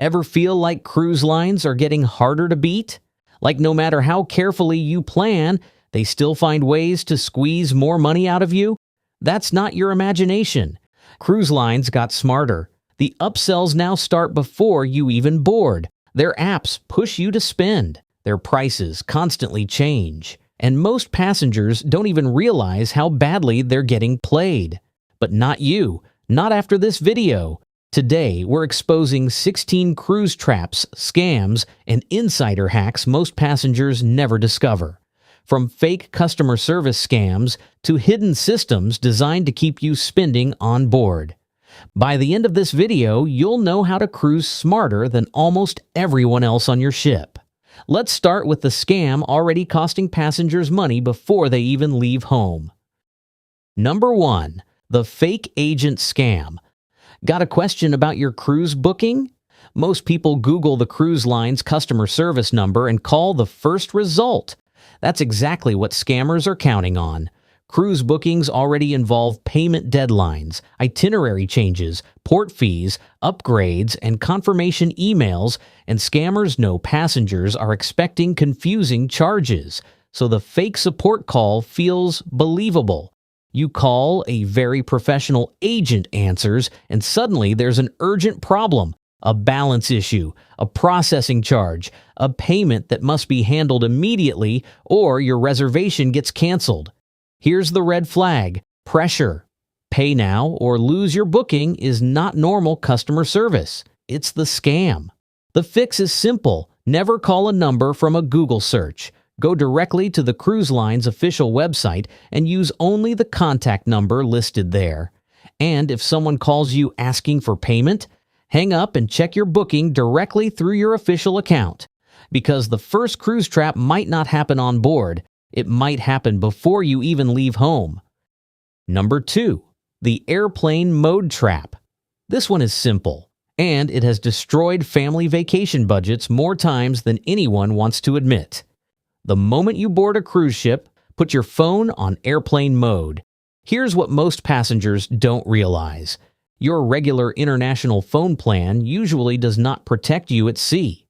Ever feel like cruise lines are getting harder to beat? Like no matter how carefully you plan, they still find ways to squeeze more money out of you? That's not your imagination. Cruise lines got smarter. The upsells now start before you even board. Their apps push you to spend. Their prices constantly change. And most passengers don't even realize how badly they're getting played. But not you. Not after this video. Today, we're exposing 16 cruise traps, scams, and insider hacks most passengers never discover. From fake customer service scams to hidden systems designed to keep you spending on board. By the end of this video, you'll know how to cruise smarter than almost everyone else on your ship. Let's start with the scam already costing passengers money before they even leave home. Number 1. The fake agent scam. Got a question about your cruise booking? Most people Google the cruise line's customer service number and call the first result. That's exactly what scammers are counting on. Cruise bookings already involve payment deadlines, itinerary changes, port fees, upgrades, and confirmation emails, and scammers know passengers are expecting confusing charges, so the fake support call feels believable. You call, a very professional agent answers, and suddenly there's an urgent problem, a balance issue, a processing charge, a payment that must be handled immediately, or your reservation gets canceled. Here's the red flag: pressure. Pay now or lose your booking is not normal customer service. It's the scam. The fix is simple. Never call a number from a Google search. Go directly to the cruise line's official website and use only the contact number listed there. And if someone calls you asking for payment, hang up and check your booking directly through your official account. Because the first cruise trap might not happen on board. It might happen before you even leave home. Number 2. The airplane mode trap. This one is simple, and it has destroyed family vacation budgets more times than anyone wants to admit. The moment you board a cruise ship, put your phone on airplane mode. Here's what most passengers don't realize. Your regular international phone plan usually does not protect you at sea.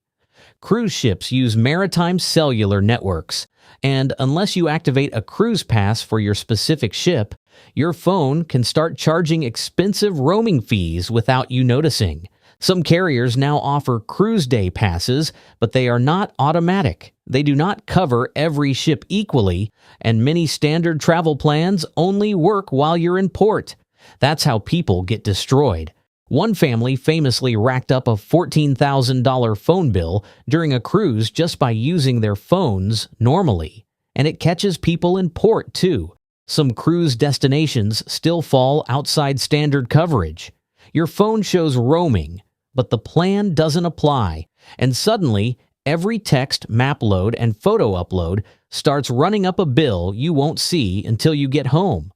Cruise ships use maritime cellular networks, and unless you activate a cruise pass for your specific ship, your phone can start charging expensive roaming fees without you noticing. Some carriers now offer cruise day passes, but they are not automatic. They do not cover every ship equally, and many standard travel plans only work while you're in port. That's how people get destroyed. One family famously racked up a $14,000 phone bill during a cruise just by using their phones normally. And it catches people in port, too. Some cruise destinations still fall outside standard coverage. Your phone shows roaming, but the plan doesn't apply, and suddenly, every text, map load, and photo upload starts running up a bill you won't see until you get home.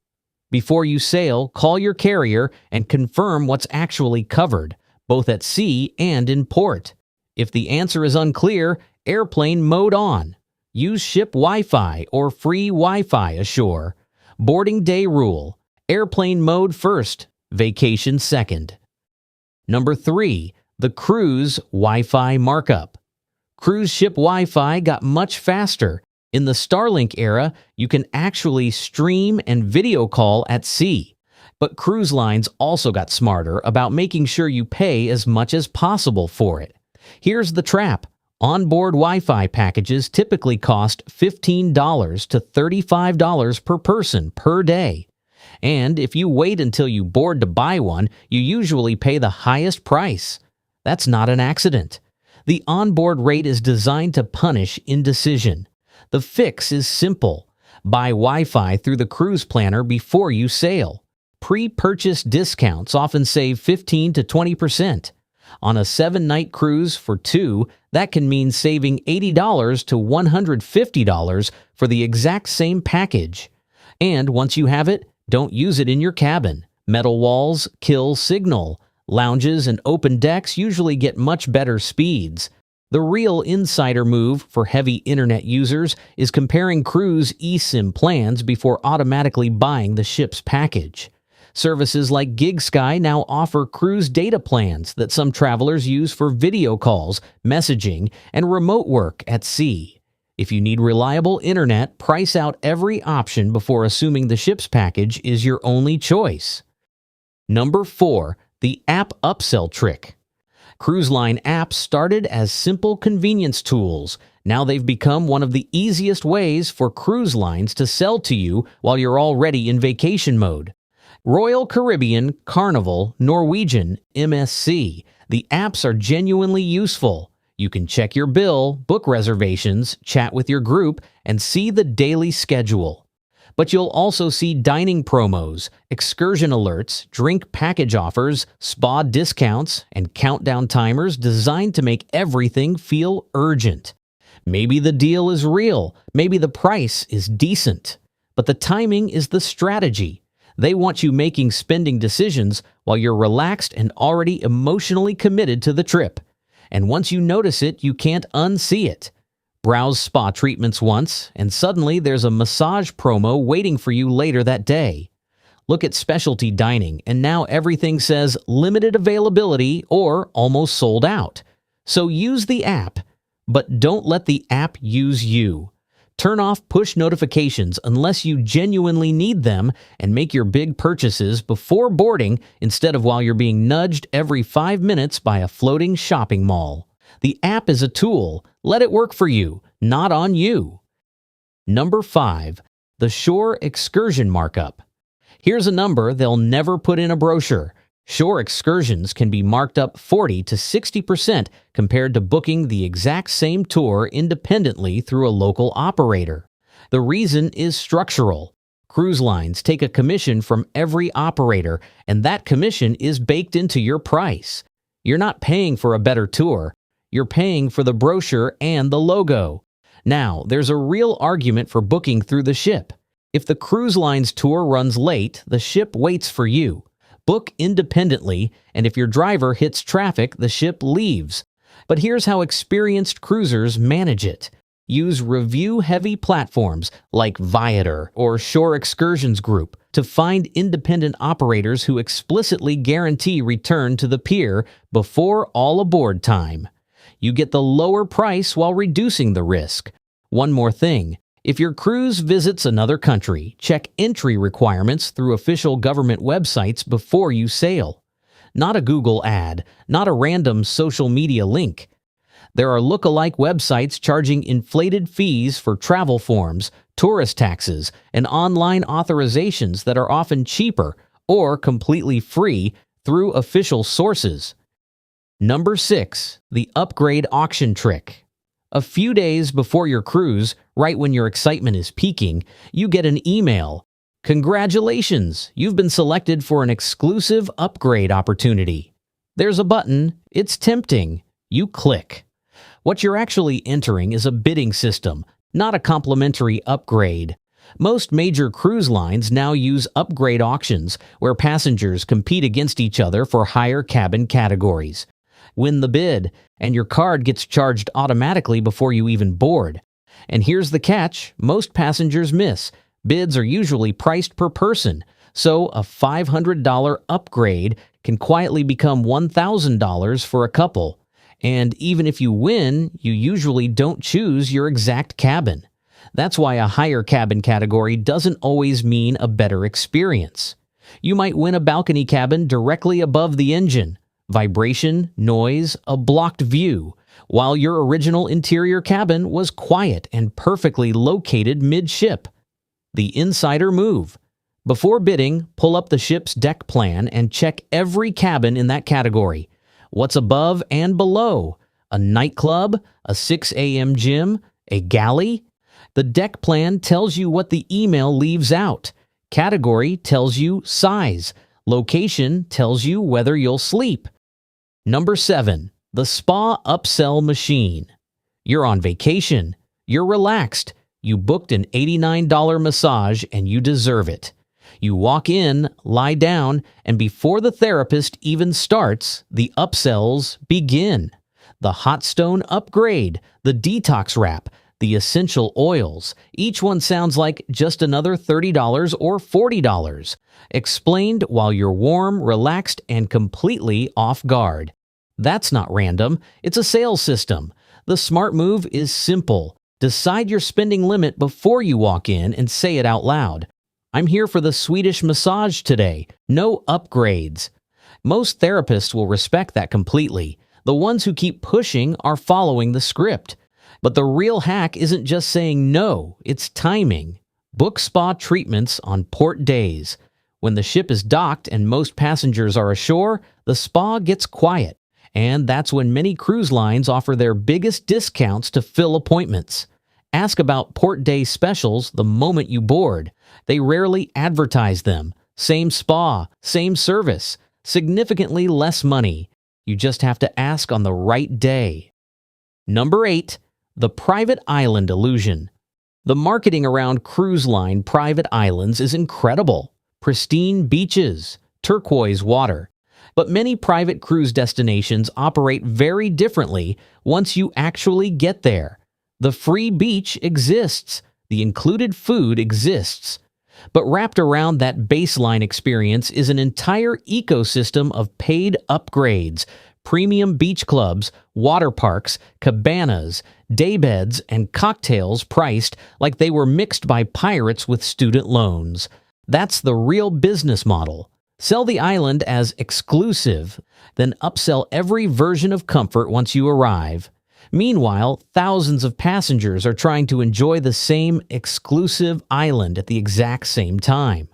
Before you sail, call your carrier and confirm what's actually covered, both at sea and in port. If the answer is unclear, airplane mode on. Use ship Wi-Fi or free Wi-Fi ashore. Boarding day rule: airplane mode first, vacation second. Number 3. The cruise Wi-Fi markup. Cruise ship Wi-Fi got much faster. In the Starlink era, you can actually stream and video call at sea. But cruise lines also got smarter about making sure you pay as much as possible for it. Here's the trap. Onboard Wi-Fi packages typically cost $15 to $35 per person per day. And if you wait until you board to buy one, you usually pay the highest price. That's not an accident. The onboard rate is designed to punish indecision. The fix is simple. Buy Wi-Fi through the cruise planner before you sail. Pre-purchase discounts often save 15 to 20%. On a 7-night cruise for 2, that can mean saving $80 to $150 for the exact same package. And once you have it, don't use it in your cabin. Metal walls kill signal. Lounges and open decks usually get much better speeds. The real insider move for heavy internet users is comparing cruise eSIM plans before automatically buying the ship's package. Services like GigSky now offer cruise data plans that some travelers use for video calls, messaging, and remote work at sea. If you need reliable internet, price out every option before assuming the ship's package is your only choice. Number 4. The App Upsell Trick. Cruise line apps started as simple convenience tools. Now they've become one of the easiest ways for cruise lines to sell to you while you're already in vacation mode. Royal Caribbean, Carnival, Norwegian, MSC. The apps are genuinely useful. You can check your bill, book reservations, chat with your group, and see the daily schedule. But you'll also see dining promos, excursion alerts, drink package offers, spa discounts, and countdown timers designed to make everything feel urgent. Maybe the deal is real, maybe the price is decent, but the timing is the strategy. They want you making spending decisions while you're relaxed and already emotionally committed to the trip. And once you notice it, you can't unsee it. Browse spa treatments once, and suddenly there's a massage promo waiting for you later that day. Look at specialty dining, and now everything says limited availability or almost sold out. So use the app, but don't let the app use you. Turn off push notifications unless you genuinely need them, and make your big purchases before boarding instead of while you're being nudged every 5 minutes by a floating shopping mall. The app is a tool. Let it work for you, not on you. Number 5. The Shore Excursion Markup. Here's a number they'll never put in a brochure. Shore excursions can be marked up 40 to 60% compared to booking the exact same tour independently through a local operator. The reason is structural. Cruise lines take a commission from every operator, and that commission is baked into your price. You're not paying for a better tour. You're paying for the brochure and the logo. Now, there's a real argument for booking through the ship. If the cruise line's tour runs late, the ship waits for you. Book independently, and if your driver hits traffic, the ship leaves. But here's how experienced cruisers manage it. Use review-heavy platforms like Viator or Shore Excursions Group to find independent operators who explicitly guarantee return to the pier before all aboard time. You get the lower price while reducing the risk. One more thing. If your cruise visits another country, check entry requirements through official government websites before you sail. Not a Google ad, not a random social media link. There are look-alike websites charging inflated fees for travel forms, tourist taxes, and online authorizations that are often cheaper or completely free through official sources. Number 6. The Upgrade Auction Trick. A few days before your cruise, right when your excitement is peaking, you get an email. Congratulations, you've been selected for an exclusive upgrade opportunity. There's a button. It's tempting. You click. What you're actually entering is a bidding system, not a complimentary upgrade. Most major cruise lines now use upgrade auctions where passengers compete against each other for higher cabin categories. Win the bid, and your card gets charged automatically before you even board. And here's the catch: most passengers miss. Bids are usually priced per person, so a $500 upgrade can quietly become $1,000 for a couple. And even if you win, you usually don't choose your exact cabin. That's why a higher cabin category doesn't always mean a better experience. You might win a balcony cabin directly above the engine. Vibration, noise, a blocked view, while your original interior cabin was quiet and perfectly located midship. The insider move. Before bidding, pull up the ship's deck plan and check every cabin in that category. What's above and below? A nightclub? A 6 a.m. gym? A galley? The deck plan tells you what the email leaves out. Category tells you size. Location tells you whether you'll sleep. Number 7. The Spa Upsell Machine. You're on vacation. You're relaxed. You booked an $89 massage and you deserve it. You walk in, lie down, and before the therapist even starts, the upsells begin. The hot stone upgrade, the detox wrap, The essential oils. Each one sounds like just another $30 or $40. Explained while you're warm, relaxed, and completely off guard. That's not random. It's a sales system. The smart move is simple. Decide your spending limit before you walk in and say it out loud. I'm here for the Swedish massage today. No upgrades. Most therapists will respect that completely. The ones who keep pushing are following the script. But the real hack isn't just saying no, it's timing. Book spa treatments on port days. When the ship is docked and most passengers are ashore, the spa gets quiet. And that's when many cruise lines offer their biggest discounts to fill appointments. Ask about port day specials the moment you board. They rarely advertise them. Same spa, same service, significantly less money. You just have to ask on the right day. Number 8, the private island illusion. The marketing around cruise line private islands is incredible. Pristine beaches, turquoise water. But many private cruise destinations operate very differently once you actually get there. The free beach exists. The included food exists. But wrapped around that baseline experience is an entire ecosystem of paid upgrades, premium beach clubs, water parks, cabanas, daybeds, and cocktails priced like they were mixed by pirates with student loans. That's the real business model. Sell the island as exclusive, then upsell every version of comfort once you arrive. Meanwhile, thousands of passengers are trying to enjoy the same exclusive island at the exact same time.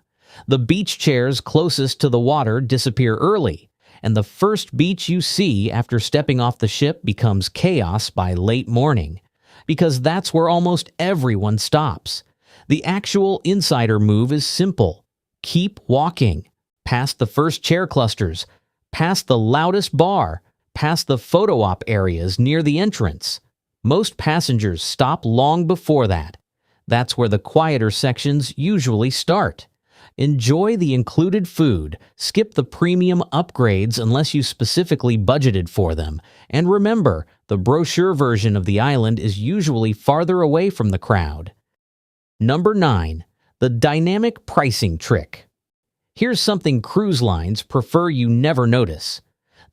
The beach chairs closest to the water disappear early, and the first beach you see after stepping off the ship becomes chaos by late morning, because that's where almost everyone stops. The actual insider move is simple. Keep walking. Past the first chair clusters, past the loudest bar, past the photo op areas near the entrance. Most passengers stop long before that. That's where the quieter sections usually start. Enjoy the included food, skip the premium upgrades unless you specifically budgeted for them, and remember, the brochure version of the island is usually farther away from the crowd. Number 9. The dynamic pricing trick. Here's something cruise lines prefer you never notice.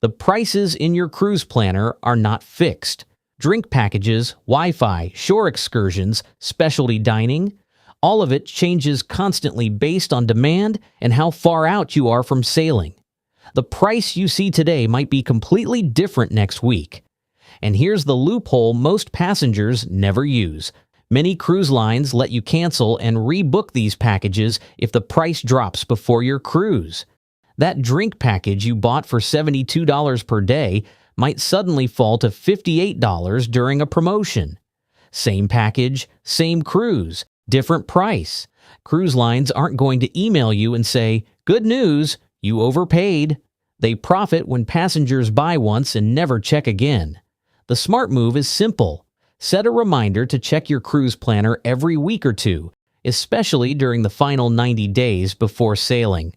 The prices in your cruise planner are not fixed. Drink packages, Wi-Fi, shore excursions, specialty dining, all of it changes constantly based on demand and how far out you are from sailing. The price you see today might be completely different next week. And here's the loophole most passengers never use. Many cruise lines let you cancel and rebook these packages if the price drops before your cruise. That drink package you bought for $72 per day might suddenly fall to $58 during a promotion. Same package, same cruise, different price. Cruise lines aren't going to email you and say, "Good news, you overpaid." They profit when passengers buy once and never check again. The smart move is simple. Set a reminder to check your cruise planner every week or two, especially during the final 90 days before sailing.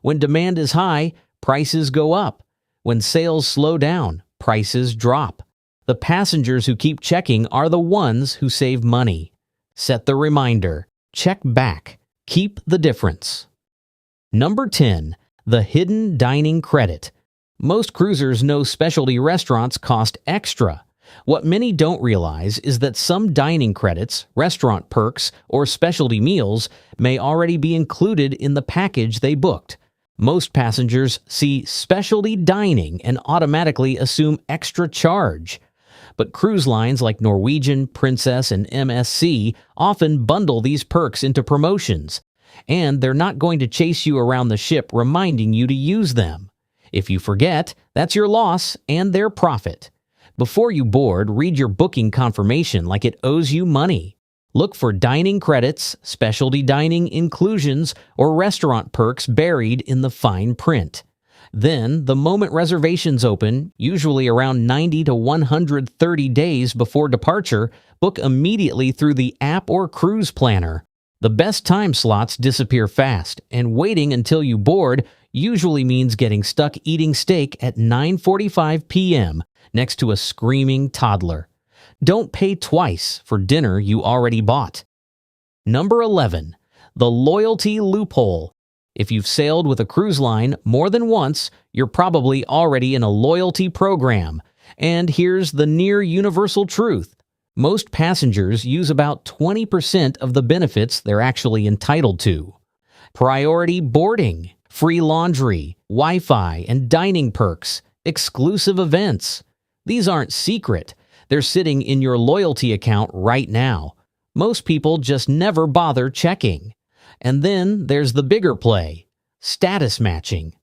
When demand is high, prices go up. When sales slow down, prices drop. The passengers who keep checking are the ones who save money. Set the reminder. Check back. Keep the difference. Number 10. The hidden dining credit. Most cruisers know specialty restaurants cost extra. What many don't realize is that some dining credits, restaurant perks, or specialty meals may already be included in the package they booked. Most passengers see specialty dining and automatically assume extra charge. But cruise lines like Norwegian, Princess, and MSC often bundle these perks into promotions, and they're not going to chase you around the ship reminding you to use them. If you forget, that's your loss and their profit. Before you board, read your booking confirmation like it owes you money. Look for dining credits, specialty dining inclusions, or restaurant perks buried in the fine print. Then, the moment reservations open, usually around 90 to 130 days before departure, book immediately through the app or cruise planner. The best time slots disappear fast, and waiting until you board usually means getting stuck eating steak at 9:45 p.m. next to a screaming toddler. Don't pay twice for dinner you already bought. Number 11. The Loyalty Loophole. If you've sailed with a cruise line more than once, you're probably already in a loyalty program. And here's the near universal truth. Most passengers use about 20% of the benefits they're actually entitled to. Priority boarding, free laundry, Wi-Fi and dining perks, exclusive events. These aren't secret. They're sitting in your loyalty account right now. Most people just never bother checking. And then there's the bigger play, status matching.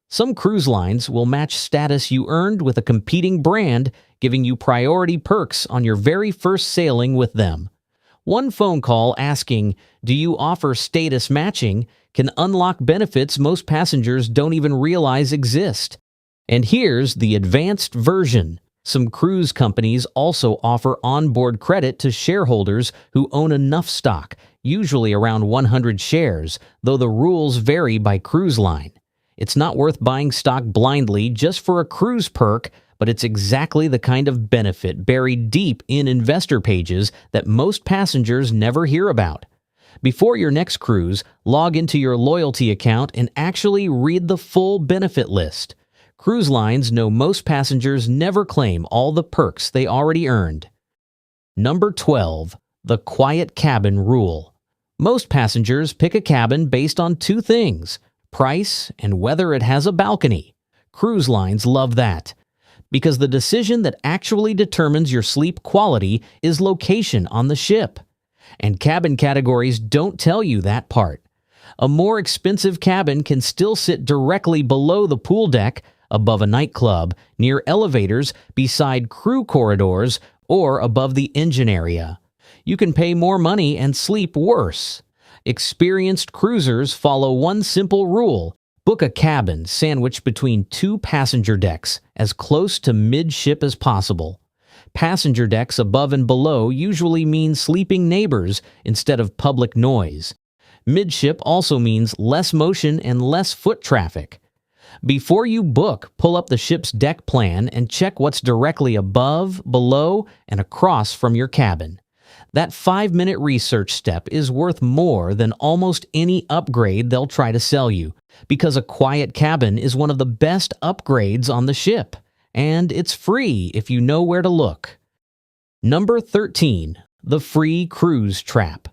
Some cruise lines will match status you earned with a competing brand, giving you priority perks on your very first sailing with them. One phone call asking, "Do you offer status matching?" can unlock benefits most passengers don't even realize exist. And here's the advanced version. Some cruise companies also offer onboard credit to shareholders who own enough stock, usually around 100 shares, though the rules vary by cruise line. It's not worth buying stock blindly just for a cruise perk, but it's exactly the kind of benefit buried deep in investor pages that most passengers never hear about. Before your next cruise, log into your loyalty account and actually read the full benefit list. Cruise lines know most passengers never claim all the perks they already earned. Number 12. The Quiet Cabin Rule. Most passengers pick a cabin based on two things: price and whether it has a balcony. Cruise lines love that, because the decision that actually determines your sleep quality is location on the ship. And cabin categories don't tell you that part. A more expensive cabin can still sit directly below the pool deck, above a nightclub, near elevators, beside crew corridors, or above the engine area. You can pay more money and sleep worse. Experienced cruisers follow one simple rule: book a cabin sandwiched between two passenger decks, as close to midship as possible. Passenger decks above and below usually mean sleeping neighbors instead of public noise. Midship also means less motion and less foot traffic. Before you book, pull up the ship's deck plan and check what's directly above, below, and across from your cabin. That 5-minute research step is worth more than almost any upgrade they'll try to sell you, because a quiet cabin is one of the best upgrades on the ship, and it's free if you know where to look. Number 13. The Free Cruise Trap.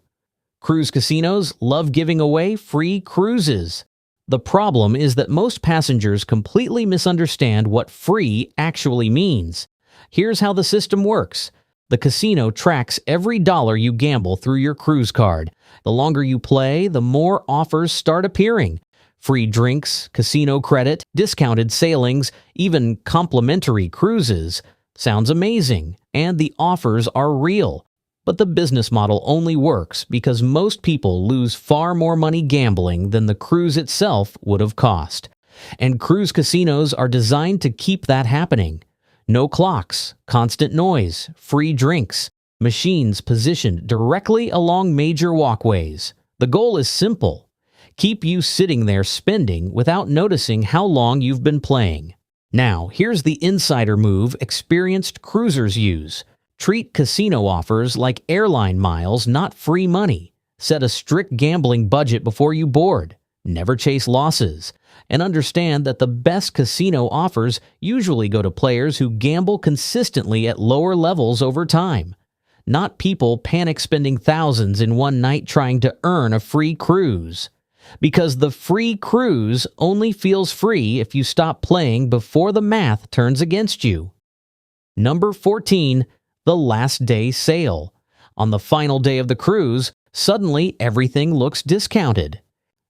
Cruise casinos love giving away free cruises. The problem is that most passengers completely misunderstand what free actually means. Here's how the system works. The casino tracks every dollar you gamble through your cruise card. The longer you play, the more offers start appearing. Free drinks, casino credit, discounted sailings, even complimentary cruises. Sounds amazing, and the offers are real. But the business model only works because most people lose far more money gambling than the cruise itself would have cost. And cruise casinos are designed to keep that happening. No clocks, constant noise, free drinks, machines positioned directly along major walkways. The goal is simple: keep you sitting there spending without noticing how long you've been playing. Now, here's the insider move experienced cruisers use. Treat casino offers like airline miles, not free money. Set a strict gambling budget before you board. Never chase losses. And understand that the best casino offers usually go to players who gamble consistently at lower levels over time. Not people panic spending thousands in one night trying to earn a free cruise. Because the free cruise only feels free if you stop playing before the math turns against you. Number 14. The last day sale. On the final day of the cruise, suddenly everything looks discounted.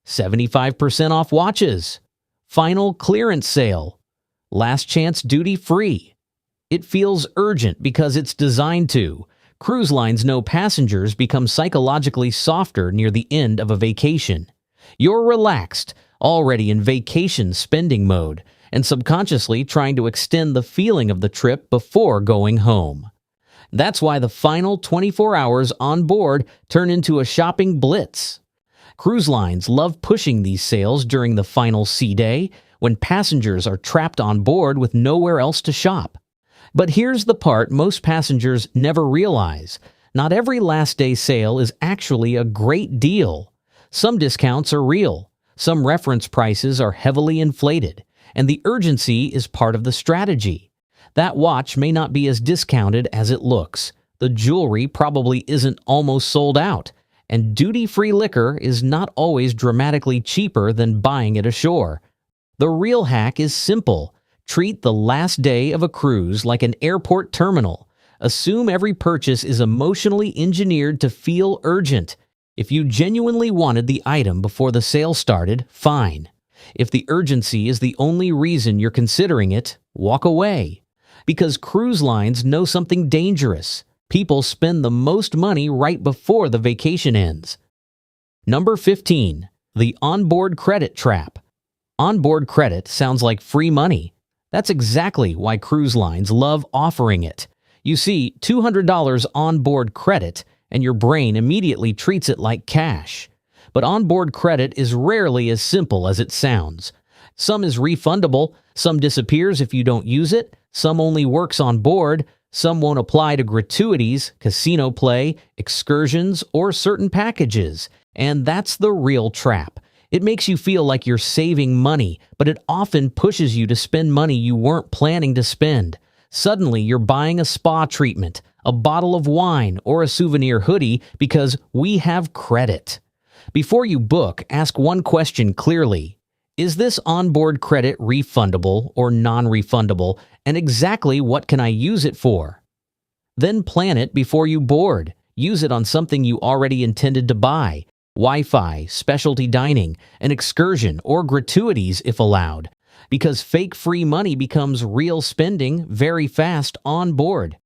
75% off watches. Final clearance sale. Last chance duty free. It feels urgent because it's designed to. Cruise lines know passengers become psychologically softer near the end of a vacation. You're relaxed, already in vacation spending mode, and subconsciously trying to extend the feeling of the trip before going home. That's why the final 24 hours on board turn into a shopping blitz. Cruise lines love pushing these sales during the final sea day, when passengers are trapped on board with nowhere else to shop. But here's the part most passengers never realize. Not every last day sale is actually a great deal. Some discounts are real, some reference prices are heavily inflated, and the urgency is part of the strategy. That watch may not be as discounted as it looks. The jewelry probably isn't almost sold out, and duty-free liquor is not always dramatically cheaper than buying it ashore. The real hack is simple. Treat the last day of a cruise like an airport terminal. Assume every purchase is emotionally engineered to feel urgent. If you genuinely wanted the item before the sale started, fine. If the urgency is the only reason you're considering it, walk away. Because cruise lines know something dangerous. People spend the most money right before the vacation ends. Number 15. The onboard credit trap. Onboard credit sounds like free money. That's exactly why cruise lines love offering it. You see $200 onboard credit, and your brain immediately treats it like cash. But onboard credit is rarely as simple as it sounds. Some is refundable, some disappears if you don't use it, some only works on board, some won't apply to gratuities, casino play, excursions, or certain packages. And that's the real trap. It makes you feel like you're saving money, but it often pushes you to spend money you weren't planning to spend. Suddenly, you're buying a spa treatment, a bottle of wine, or a souvenir hoodie because we have credit. Before you book, ask one question clearly. Is this onboard credit refundable or non-refundable, and exactly what can I use it for? Then plan it before you board. Use it on something you already intended to buy. Wi-Fi, specialty dining, an excursion, or gratuities if allowed. Because fake free money becomes real spending very fast on board.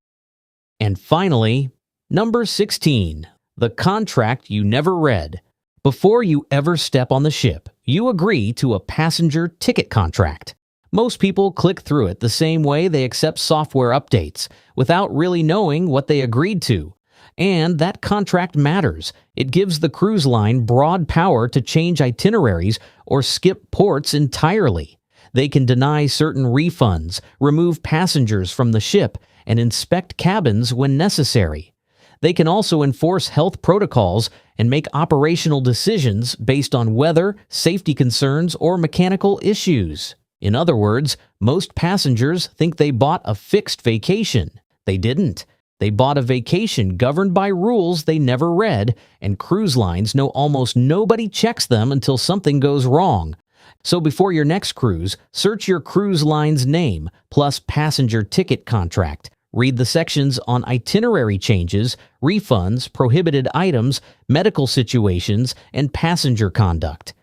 And finally, number 16, the contract you never read. Before you ever step on the ship, you agree to a passenger ticket contract. Most people click through it the same way they accept software updates, without really knowing what they agreed to. And that contract matters. It gives the cruise line broad power to change itineraries or skip ports entirely. They can deny certain refunds, remove passengers from the ship, and inspect cabins when necessary. They can also enforce health protocols and make operational decisions based on weather, safety concerns, or mechanical issues. In other words, most passengers think they bought a fixed vacation. They didn't. They bought a vacation governed by rules they never read, and cruise lines know almost nobody checks them until something goes wrong. So before your next cruise, search your cruise line's name plus passenger ticket contract. Read the sections on itinerary changes, refunds, prohibited items, medical situations, and passenger conduct.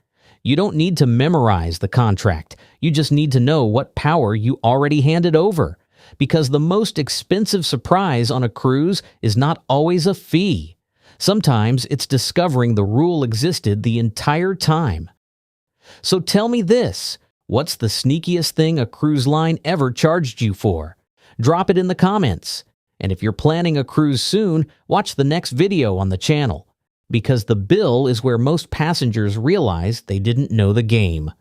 You don't need to memorize the contract. You just need to know what power you already handed over. Because the most expensive surprise on a cruise is not always a fee. Sometimes it's discovering the rule existed the entire time. So tell me this, what's the sneakiest thing a cruise line ever charged you for? Drop it in the comments. And if you're planning a cruise soon, watch the next video on the channel. Because the bill is where most passengers realize they didn't know the game.